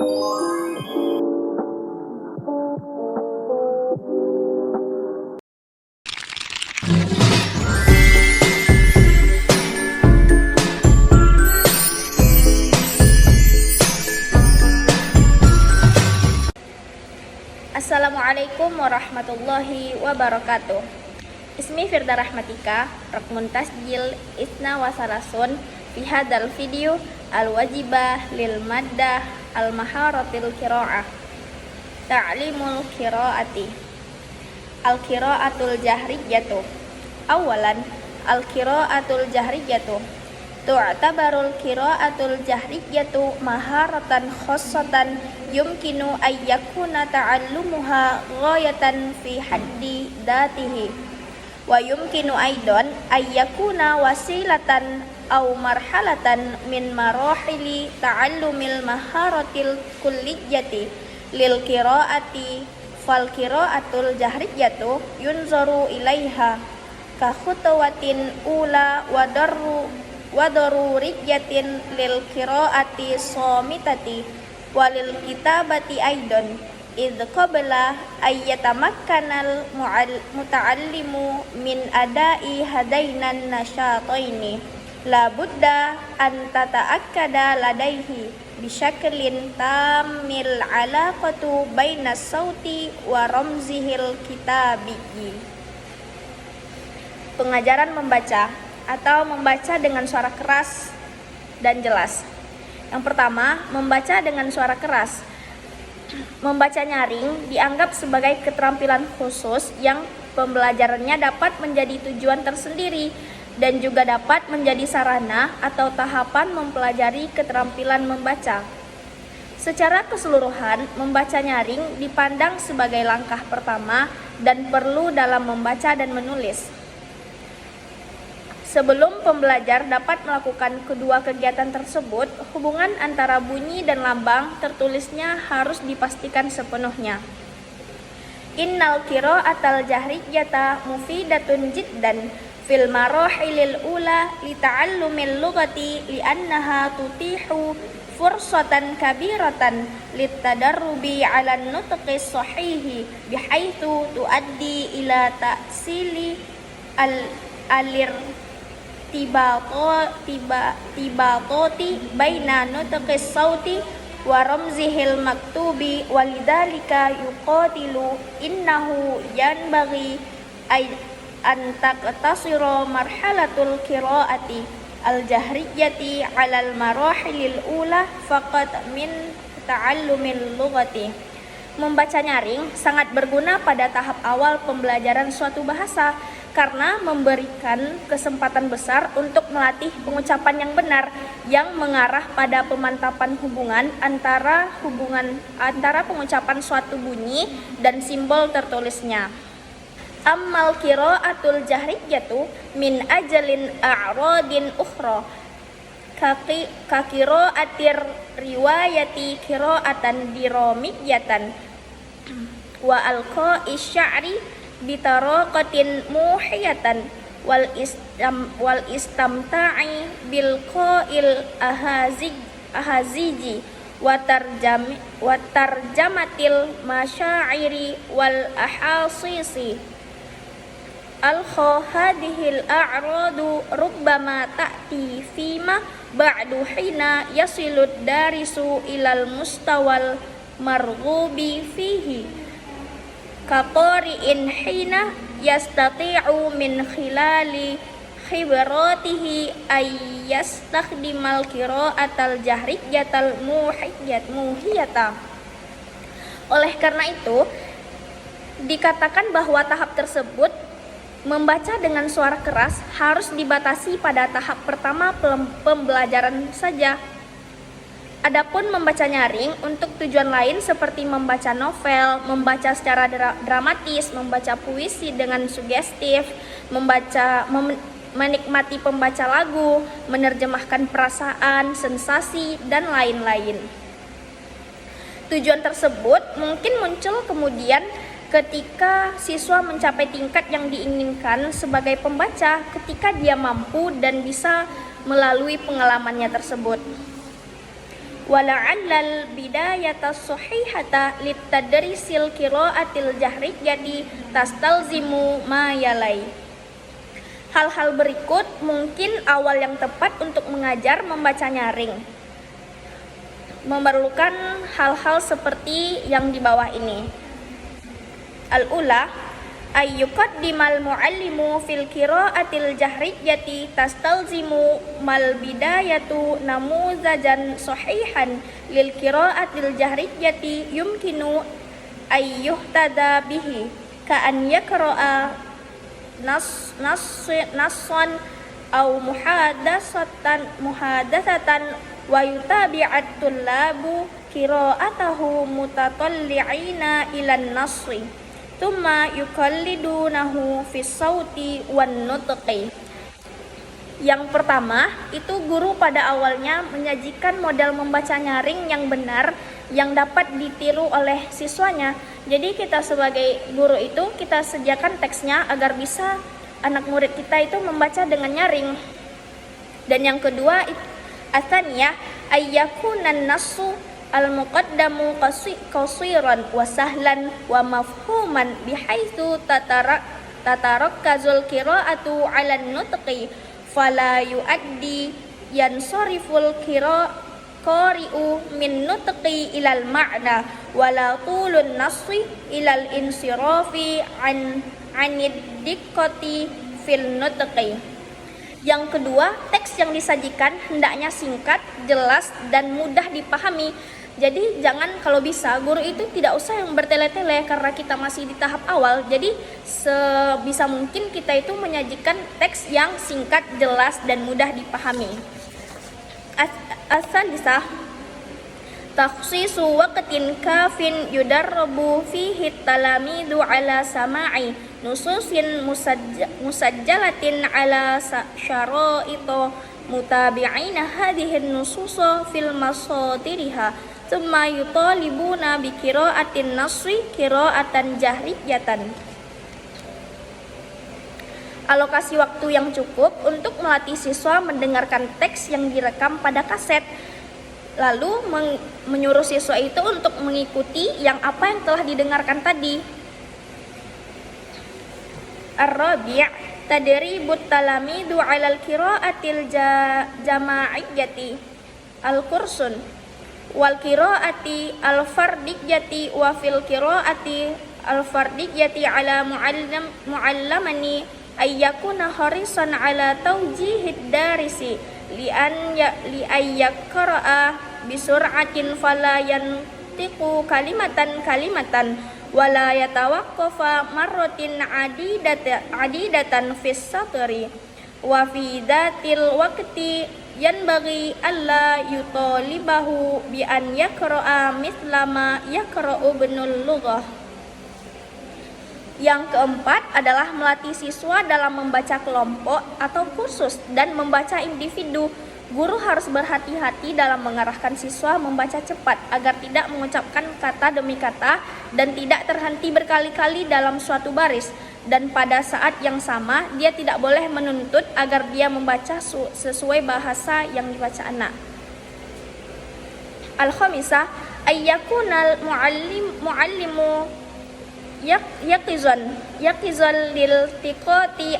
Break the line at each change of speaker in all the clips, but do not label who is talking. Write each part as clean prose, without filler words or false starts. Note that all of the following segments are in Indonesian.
Assalamualaikum warahmatullahi wabarakatuh. Ismi Firda Rahmatika, Rakmun Tasjil Isna Wasarasun fi hadal video al-wajibah lil maddah al-maharatil qiraah. Ta'limul qiraati. Al-qiraatul jahriyatu. Awalan, al-qiraatul jahriyatu. Tu'tabarul qiraatul jahriyatu maharatan khassatan yumkinu ayyakuna ta'allumuha ghayatan fi haddi datihi wa yumkinu aidan ayyakuna wasilatan aw marhalatan min marahili ta'allumil maharatil kulliyati lil qiraati fal qiraatul jahriyatu yunzaru ilaiha ka khutwatin ula wa daruriyatin lil qiraati shamitati walil kitabati aidan idh qabla ayyatamakkanal muta'allimu min adai hadainan nasyataini la budda an tata'akkada ladaihi bisyaklin tamil alaqatu bainas sauti wa ramzihil kitabiyyi. Pengajaran membaca atau membaca dengan suara keras dan jelas. Yang pertama, membaca dengan suara keras. Membaca nyaring dianggap sebagai keterampilan khusus yang pembelajarannya dapat menjadi tujuan tersendiri dan juga dapat menjadi sarana atau tahapan mempelajari keterampilan membaca. Secara keseluruhan, membaca nyaring dipandang sebagai langkah pertama dan perlu dalam membaca dan menulis. Sebelum pembelajar dapat melakukan kedua kegiatan tersebut, hubungan antara bunyi dan lambang tertulisnya harus dipastikan sepenuhnya. Innal qira'atal jahriyata mufidatun jiddan fil marahilil ula li ta'allumil lughati li'annaha tutihu fursatan kabiratan litadarrubi 'alan nutqis sahihi bihaitsu tuaddi ila ta'sili tibatoti baina nutqis sauti wa ramzihil maktubi walidzalika yuqatilu innahu yanbaghi an taqtasira marhalatul qiraati al-jahriyati 'alal marahilil ula faqat min ta'allumil lughati. Membaca nyaring sangat berguna pada tahap awal pembelajaran suatu bahasa karena memberikan kesempatan besar untuk melatih pengucapan yang benar yang mengarah pada pemantapan hubungan antara pengucapan suatu bunyi dan simbol tertulisnya. Ammal qiraatul jahriyatu min ajalin a'radin ukhra ka qiraatir riwayati qiraatan diramiyatan wa alqa'i sya'ri bitaraqatin muhiyatan wal istamta'i bil qail ahaziji wa tarjamatil masyairi wal ahasisi al hadhil a'radu rubbama ta'ti fima ba'du hina yasilud darisu ilal mustawal marghubi fihi kaqari'in hina yastati'u min khilali khibratihi ay yastakhdimal qira'atal jahriyatal muhiyata. Oleh karena itu, dikatakan bahwa tahap tersebut membaca dengan suara keras harus dibatasi pada tahap pertama pembelajaran saja. Adapun membaca nyaring untuk tujuan lain seperti membaca novel, membaca secara dramatis, membaca puisi dengan sugestif, menikmati pembaca lagu, menerjemahkan perasaan, sensasi, dan lain-lain. Tujuan tersebut mungkin muncul kemudian ketika siswa mencapai tingkat yang diinginkan sebagai pembaca ketika dia mampu dan bisa melalui pengalamannya tersebut. wala'allal bidayata sahihata litadrisil qiraatil jahriyati tastalzimu ma yalai. Hal-hal berikut mungkin awal yang tepat untuk mengajar membaca nyaring. Memerlukan hal-hal seperti yang di bawah ini. Al-ula ayyuqaddimal muallimu fil qiraatil jahriyati tastalzimu mal bidayatu namuzajan sahihan lil qiraatil jahriyati yumkinu ayyuhtada bihi ka an yaqra'a nassan aw muhadatsatan wa yutabi'at tullabu qiraatahu mutatalli'ina ilan nasri thumma yukallidunahu fi sauti wan nutqi. Yang pertama, itu guru pada awalnya menyajikan model membaca nyaring yang benar yang dapat ditiru oleh siswanya. Jadi kita sebagai guru itu kita sediakan teksnya agar bisa anak murid kita itu membaca dengan nyaring. Dan yang kedua, atsaniyah ayyakunan nassu al-muqaddamu qasiran wa sahlan wa mafhuman bihaitsu tatarakkazul qiraatu 'ala an-nutqi fala yuaddi yansariful qari'u min nutqi ilal ma'na wala tulun nasri ilal insirafi anid diqqati fil nutqi. Yang kedua, teks yang disajikan hendaknya singkat, jelas, dan mudah dipahami. Jadi jangan, kalau bisa guru itu tidak usah yang bertele-tele karena kita masih di tahap awal. Jadi sebisa mungkin kita itu menyajikan teks yang singkat, jelas, dan mudah dipahami. As-salisah takhsisu waqtin kafin yudarrabu fihi talamidu ala sama'i nususin musajjalatin ala syara'ito mutabi'ina hadhihi nususa fil masadiriha thumma yutalibuna bi qira'atin nasri qira'atan jahriyatan. Alokasi waktu yang cukup untuk melatih siswa mendengarkan teks yang direkam pada kaset, lalu menyuruh siswa itu untuk mengikuti yang apa yang telah didengarkan tadi. Ar-rabi' tadribut talamidu 'alal qira'atil jama'iyyati al-kursun wal qira'ati al-fardiyyati wa fil qira'ati al-fardiyyati 'ala mu'allamani ayyakuna harisan 'ala tawjihid darisi li ayyaqra'a bisur'atin fala yantiqu kalimatan wala yatawaqqafa marratin adidatan fis satri wa fi dhatil waqti yanbaghi alla yutalibahu bi an yaqra'a mislama yaqra'u ibnul lughah. Yang keempat adalah melatih siswa dalam membaca kelompok atau kursus dan membaca individu. Guru harus berhati-hati dalam mengarahkan siswa membaca cepat agar tidak mengucapkan kata demi kata dan tidak terhenti berkali-kali dalam suatu baris. Dan pada saat yang sama, dia tidak boleh menuntut agar dia membaca sesuai bahasa yang dibaca anak. Al-khamisah ayyakunal muallimu yaqizan lil tiqati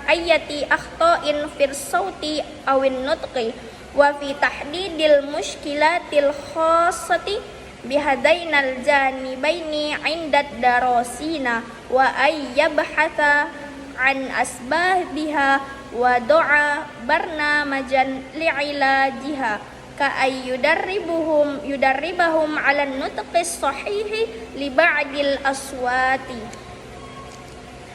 ayati akhta'in fir sauti awin nutqi wa fi tahdidil mushkilatil khassati bihadainal janibaini 'inda darasina wa ayyabhatha an asbabiha wa do'a barnamajan li'ilajiha ka yudarribahum 'ala nutqis sahihi li ba'dil aswati.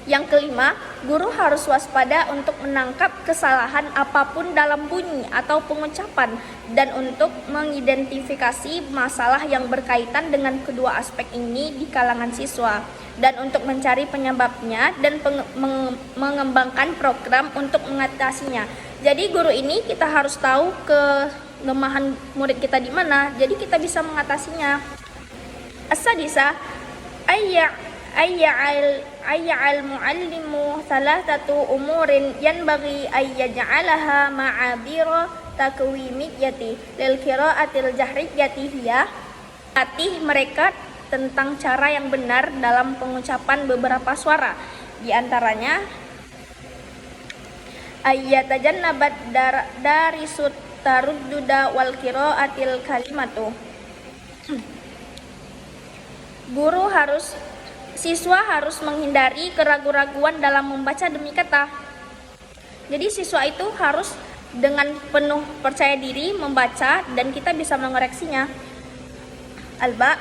Yang kelima, guru harus waspada untuk menangkap kesalahan apapun dalam bunyi atau pengucapan dan untuk mengidentifikasi masalah yang berkaitan dengan kedua aspek ini di kalangan siswa dan untuk mencari penyebabnya dan mengembangkan program untuk mengatasinya. Jadi guru ini kita harus tahu kelemahan murid kita di mana, jadi kita bisa mengatasinya. As-sadisah ayya'al muallimu thalathatu umurin yanbaghi ayyaj'alaha ma'abira takwimiyyati lil qira'atil jahriyyati hiya, latih mereka tentang cara yang benar dalam pengucapan beberapa suara, di antaranya ayyatajannabat darisut tarudduda wal qira'atil kalimatu. Siswa harus menghindari keraguan-raguan dalam membaca demi kata. Jadi siswa itu harus dengan penuh percaya diri membaca dan kita bisa mengoreksinya. Alba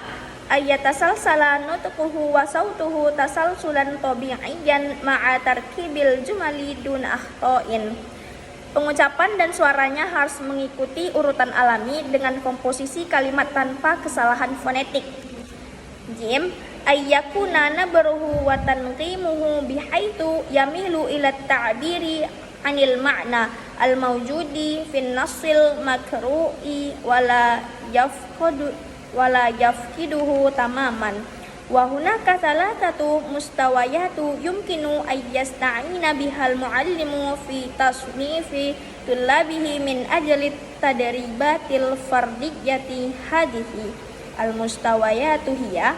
ayatasalsala nutquhu wa sautuhu tasalsulan tabi'iyyan ma'a tarkibil jumali dun akhta'in. Pengucapan dan suaranya harus mengikuti urutan alami dengan komposisi kalimat tanpa kesalahan fonetik. Jim ayyakuna nabruhu wa tanqimuhu bihaitsu yamilu ila ta'biri anil ma'na al-mawjudi fin nassil makru'i wala yafqiduhu tamaman. Wa hunaka thalathatu mustawayatu yumkinu ay yasta'ina bihal muallimu fi tasnifi tullabihi min ajli tadribatil fardiyyati hadithi. Al-mustawayatu hiya,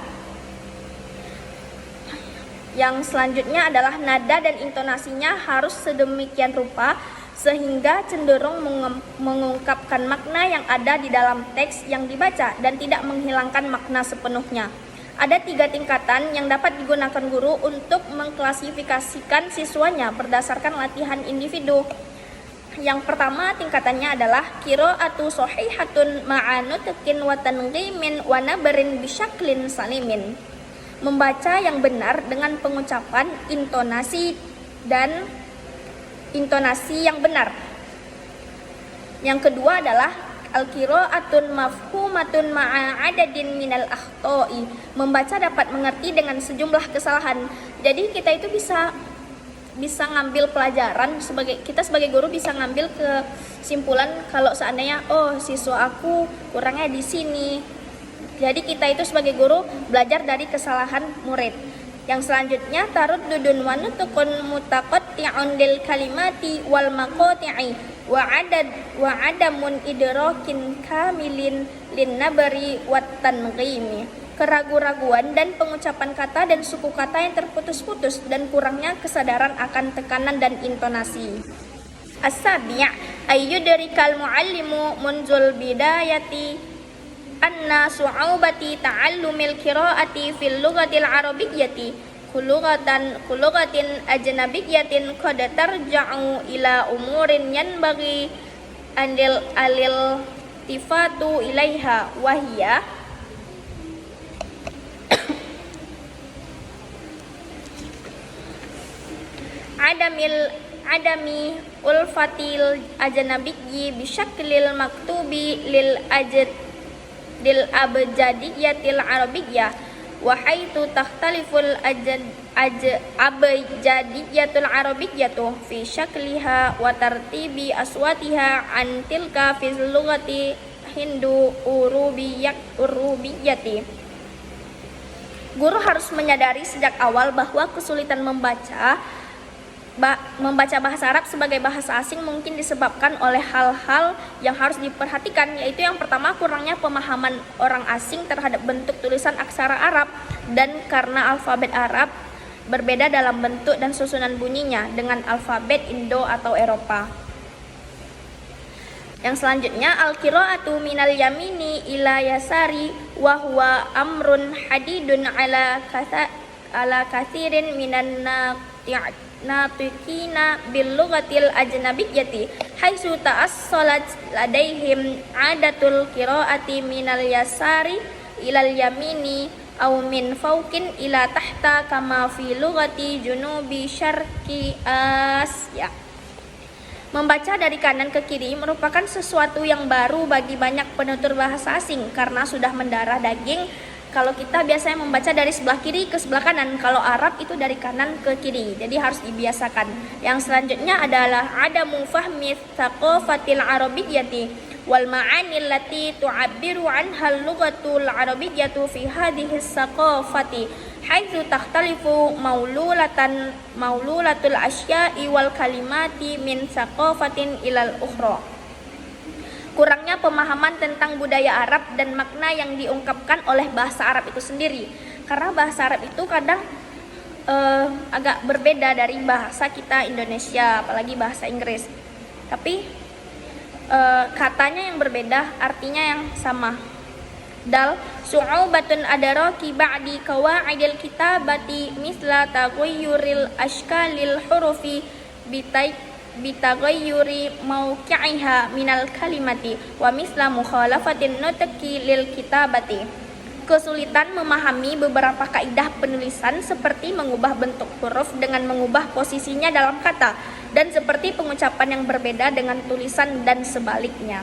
yang selanjutnya adalah nada dan intonasinya harus sedemikian rupa sehingga cenderung mengungkapkan makna yang ada di dalam teks yang dibaca dan tidak menghilangkan makna sepenuhnya. Ada 3 tingkatan yang dapat digunakan guru untuk mengklasifikasikan siswanya berdasarkan latihan individu. Yang pertama tingkatannya adalah qira'atu shahihatun ma'a nutqin wa tanqimin wa nabrin bisyaklin salimin. Membaca yang benar dengan pengucapan, intonasi yang benar. Yang kedua adalah al-qira'atun mafhumatun ma'a adadin minal akhta'i. Membaca dapat mengerti dengan sejumlah kesalahan. Jadi kita itu bisa ngambil pelajaran, kita sebagai guru bisa ngambil kesimpulan kalau seandainya siswa aku kurangnya di sini. Jadi kita itu sebagai guru belajar dari kesalahan murid. Yang selanjutnya taruddudun wa nutqun mutaqatti'un lil kalimati wal maqati'i wa adamun idrakin kamilin lin nabari wat tanghimi. Keraguan-raguan dan pengucapan kata dan suku kata yang terputus-putus dan kurangnya kesadaran akan tekanan dan intonasi. As-sabi' ayyudrikal muallimu munzul bidayati anna su'ubati ta'allumil qira'ati fil lughatil arabiyyati kulughatin ajnabiyyatin qad tarja'u ila umurin yanbaghi alil tifatu ilaiha wahiyya adami ulfatil ajnabiyyi bisyaklil maktubi lil abjadiyatil arabiyyah wa haitsu takhtaliful abjadiyatul arabiyyatu fi syakliha wa tartibi aswatiha an tilka fi lughati hindu urubiyyati. Guru harus menyadari sejak awal bahwa kesulitan membaca bahasa Arab sebagai bahasa asing mungkin disebabkan oleh hal-hal yang harus diperhatikan, yaitu yang pertama kurangnya pemahaman orang asing terhadap bentuk tulisan aksara Arab, dan karena alfabet Arab berbeda dalam bentuk dan susunan bunyinya dengan alfabet Indo atau Eropa. Yang selanjutnya al-qira'atu minal yamini ila yasari wa huwa amrun hadidun ala kathirin minan natiqina bil lughatil ajnabiyyati haitsu ta'assalat ladaihim adatul qira'ati minal yasari ilal yamini aw min fawqin ila tahta kama fi lughati junubi syarqi Asia. Membaca dari kanan ke kiri merupakan sesuatu yang baru bagi banyak penutur bahasa asing karena sudah mendarah daging. Kalau kita biasanya membaca dari sebelah kiri ke sebelah kanan, kalau Arab itu dari kanan ke kiri, jadi harus dibiasakan. Yang selanjutnya adalah adamu fahmi thaqafatil arabiyyati wal ma'ani allati tu'abbiru anha al-lughatul arabiyyatu fi hadhihi thaqafati haitsu takhtalifu maululatul asya'i wal kalimati min thaqafatin ilal ukhra. kurangnya pemahaman tentang budaya Arab dan makna yang diungkapkan oleh bahasa Arab itu sendiri. Karena bahasa Arab itu kadang agak berbeda dari bahasa kita Indonesia, apalagi bahasa Inggris. Tapi katanya yang berbeda, artinya yang sama. Dal su'ubatun adaraki ba'di qawaidil kitabati misla taghayyuril ashkalil hurufi bitaghayyuri mawqi'iha minal kalimati wa misla mukhalafatin nutqi lil kitabati. Kesulitan memahami beberapa kaidah penulisan seperti mengubah bentuk huruf dengan mengubah posisinya dalam kata, dan seperti pengucapan yang berbeda dengan tulisan dan sebaliknya.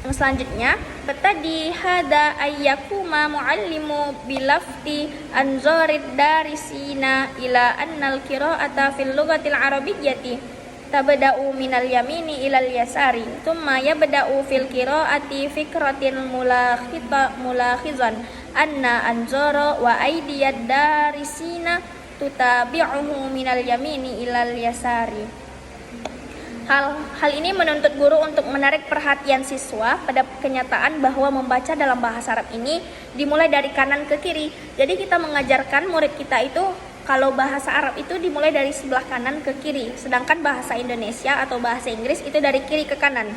Yang selanjutnya, tadi hada ayyakuma muallimu bilafti anzarid darisina ila annal qira'ata fil lughatil arabiyyati tabda'u minal yamini ilal yasari thumma yabda'u fil qira'ati fikratin mulakhizan anna anzara wa aydiyad darisina tutabi'uhu minal yamini ilal yasari. Hal ini menuntut guru untuk menarik perhatian siswa pada kenyataan bahwa membaca dalam bahasa Arab ini dimulai dari kanan ke kiri. Jadi kita mengajarkan murid kita itu kalau bahasa Arab itu dimulai dari sebelah kanan ke kiri, sedangkan bahasa Indonesia atau bahasa Inggris itu dari kiri ke kanan.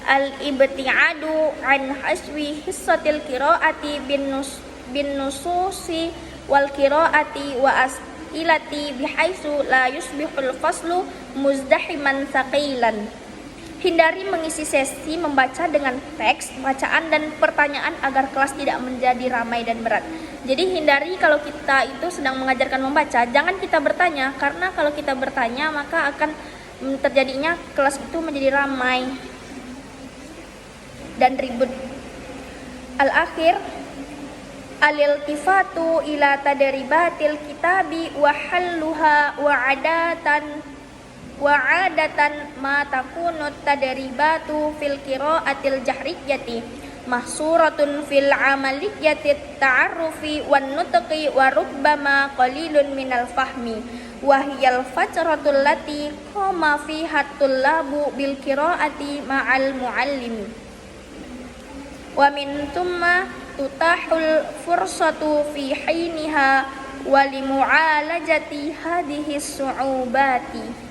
Al-ibti'adu an haswi hissatil qiraati bin nususi wal qiraati wa ilati bihaitsu la yusbihul faslu muzdahiman tsaqilan. Hindari mengisi sesi membaca dengan teks, bacaan dan pertanyaan agar kelas tidak menjadi ramai dan berat. Jadi hindari kalau kita itu sedang mengajarkan membaca, jangan kita bertanya, karena kalau kita bertanya maka akan terjadinya kelas itu menjadi ramai dan ribut. Al-akhir al-iltifatu ila tadribatil kitabi wa halluha wa adatan ma takunu tadribatu fil qiraatil jahriyati mahsuratun fil amaliyati ta'arrufi wan nutqi wa rubbama qalilun minal fahmi wa hiyal fatratul lati qama fiha tullabu bil qiraati ma'al muallim wa min thumma tutahul fursatu fi hiniha wa limu'alajati hadhihi su'ubati.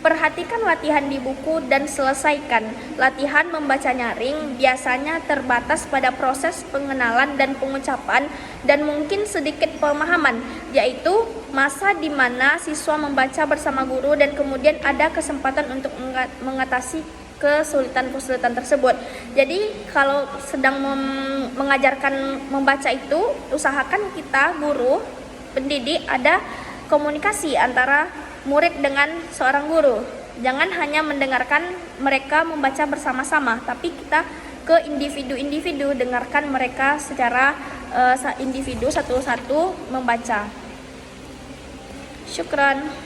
Perhatikan latihan di buku dan selesaikan. Latihan membaca nyaring biasanya terbatas pada proses pengenalan dan pengucapan dan mungkin sedikit pemahaman, yaitu masa di mana siswa membaca bersama guru dan kemudian ada kesempatan untuk mengatasi kesulitan tersebut. Jadi kalau sedang mengajarkan membaca itu, usahakan kita guru, pendidik ada komunikasi antara murid dengan seorang guru. Jangan hanya mendengarkan mereka membaca bersama-sama, tapi kita ke individu-individu, dengarkan mereka secara individu satu-satu membaca. Syukran.